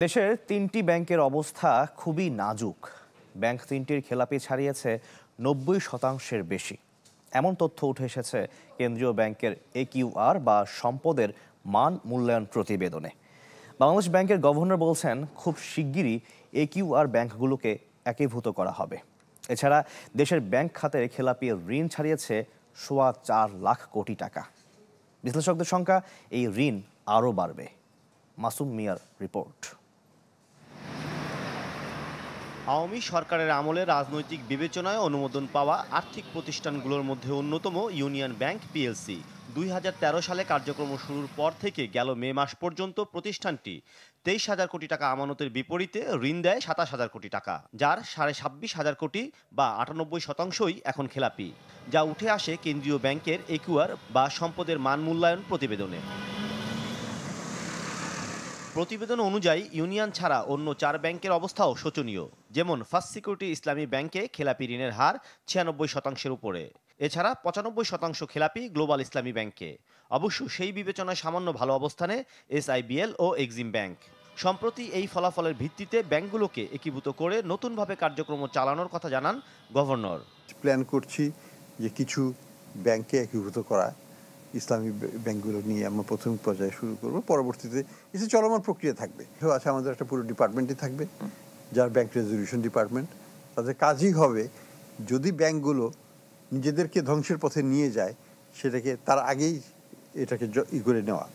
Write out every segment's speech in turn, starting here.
দেশের তিনটি ব্যাংকের অবস্থা খুবই নাজুক। ব্যাংক তিনটির খেলাপি ছাড়িয়েছে ৯০% বেশি। এমন তথ্য উঠে এসেছে কেন্দ্রীয় ব্যাংকের AQR বা সম্পদের মান মূল্যায়ন প্রতিবেদনে। বাংলাদেশ ব্যাংকের গভর্নর বলছেন, খুব শিগগিরই AQR ব্যাংকগুলোকে একীভূত করা হবে। এছাড়া দেশের ব্যাংক খাতের খেলাপি ঋণ ছাড়িয়েছে ৪.৫ লাখ কোটি টাকা। বিশ্লেষকদের সংখ্যা এই ঋণ আরও বাড়বে। মাসুম মিয়ার রিপোর্ট। আওয়ামী সরকারের আমলে রাজনৈতিক বিবেচনায় অনুমোদন পাওয়া আর্থিক প্রতিষ্ঠানগুলোর মধ্যে অন্যতম ইউনিয়ন ব্যাংক পিএলসি। ২০১৩ সালে কার্যক্রম শুরুর পর থেকে গেল মে মাস পর্যন্ত প্রতিষ্ঠানটি ২৩,০০০ কোটি টাকা আমানতের বিপরীতে ঋণ দেয় ২৭,০০০ কোটি টাকা, যার ২৬,৫০০ কোটি বা ৯৮%ই এখন খেলাপি, যা উঠে আসে কেন্দ্রীয় ব্যাংকের AQR বা সম্পদের মান মূল্যায়ন প্রতিবেদনে। প্রতিবেদন অনুযায়ী ইউনিয়ন ছাড়া অন্য ৪ ব্যাংকের অবস্থাও শোচনীয়। যেমন ফার্স্ট সিকিউরিটি ইসলামী ব্যাংকে খেলাপি ঋণের হার ৯৬%-এর উপরে। এছাড়া ৯৫% খেলাপি গ্লোবাল ইসলামী ব্যাংকে। অবশ্য সেই বিবেচনায় সামান্য ভালো অবস্থানে SIBL ও এক্সিম ব্যাংক। সম্প্রতি এই ফলাফলের ভিত্তিতে ব্যাংকগুলোকে একীভূত করে নতুনভাবে কার্যক্রম চালানোর কথা জানান গভর্নর। প্ল্যান করছি যে কিছু ব্যাংকে একীভূত করা, ইসলামী ব্যাংকগুলো নিয়ে আমরা প্রথম পর্যায়ে শুরু করব, পরবর্তীতে এসে চলমান প্রক্রিয়া থাকবে। আছে আমাদের একটা পুরো ডিপার্টমেন্টই থাকবে, যার ব্যাংক রেজলিউশন ডিপার্টমেন্ট। তাদের কাজই হবে যদি ব্যাংকগুলো নিজেদেরকে ধ্বংসের পথে নিয়ে যায়, সেটাকে তার আগেই এটাকে করে নেওয়া,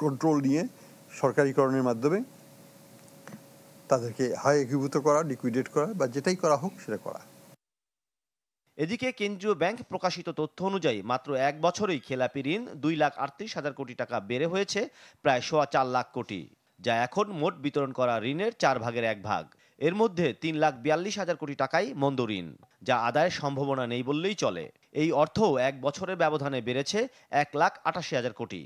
কন্ট্রোল নিয়ে সরকারিকরণের মাধ্যমে তাদেরকে হয় একীভূত করা, লিকুইডেট করা বা যেটাই করা হোক সেটা করা। এদিকে কেন্দ্রীয় ব্যাংক প্রকাশিত তথ্য অনুযায়ী মাত্র ১ বছরেই খেলাপি ঋণ ২,৩৮,০০০ কোটি টাকা বেড়ে হয়েছে প্রায় ৪.৫ লাখ কোটি, যা এখন মোট বিতরণ করা ঋণের ৪ ভাগের ১ ভাগ। এর মধ্যে ৩,৪২,০০০ কোটি টাকাই মন্দ ঋণ, যা আদায়ের সম্ভাবনা নেই বললেই চলে। এই অর্থও ১ বছরের ব্যবধানে বেড়েছে ১,৮৮,০০০ কোটি।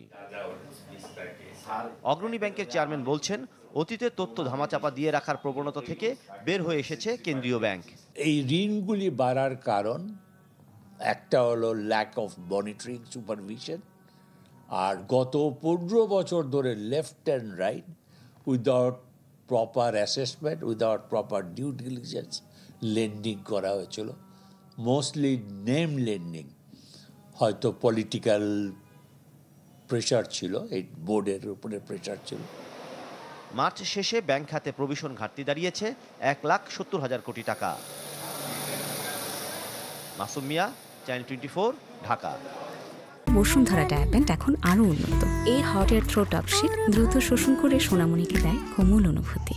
অগ্রণী ব্যাংকের চেয়ারম্যান বলছেন, অতীতে তথ্য ধামাচাপা দিয়ে রাখার প্রবণতা থেকে বের হয়ে এসেছে কেন্দ্রীয় ব্যাংক। এই ঋণগুলি বাড়ার কারণ একটা হলো ল্যাক অফ মনিটরিং সুপারভিশন, আর গত ১৫ বছর ধরে left and right without proper assessment, without proper due diligence lending করা হয়েছিল, মোস্টলি নেম লেন্ডিং। হয়তো পলিটিক্যাল প্রেশার ছিল, এই বোর্ডের উপরে প্রেশার ছিল। মার্চ শেষে ব্যাংক খাতে প্রভিশন ঘাটতি দাঁড়িয়েছে ১,৭০,০০০ কোটি টাকা। মাসুম মিয়া, চ্যানেল 24, ঢাকা। বসুন্ধরা ডায়াপেন্ট এখন আরো উন্নত। এই hot air through top sheet দ্রুত শোষণ করে সোনামণিকে দেয় কোমল অনুভূতি।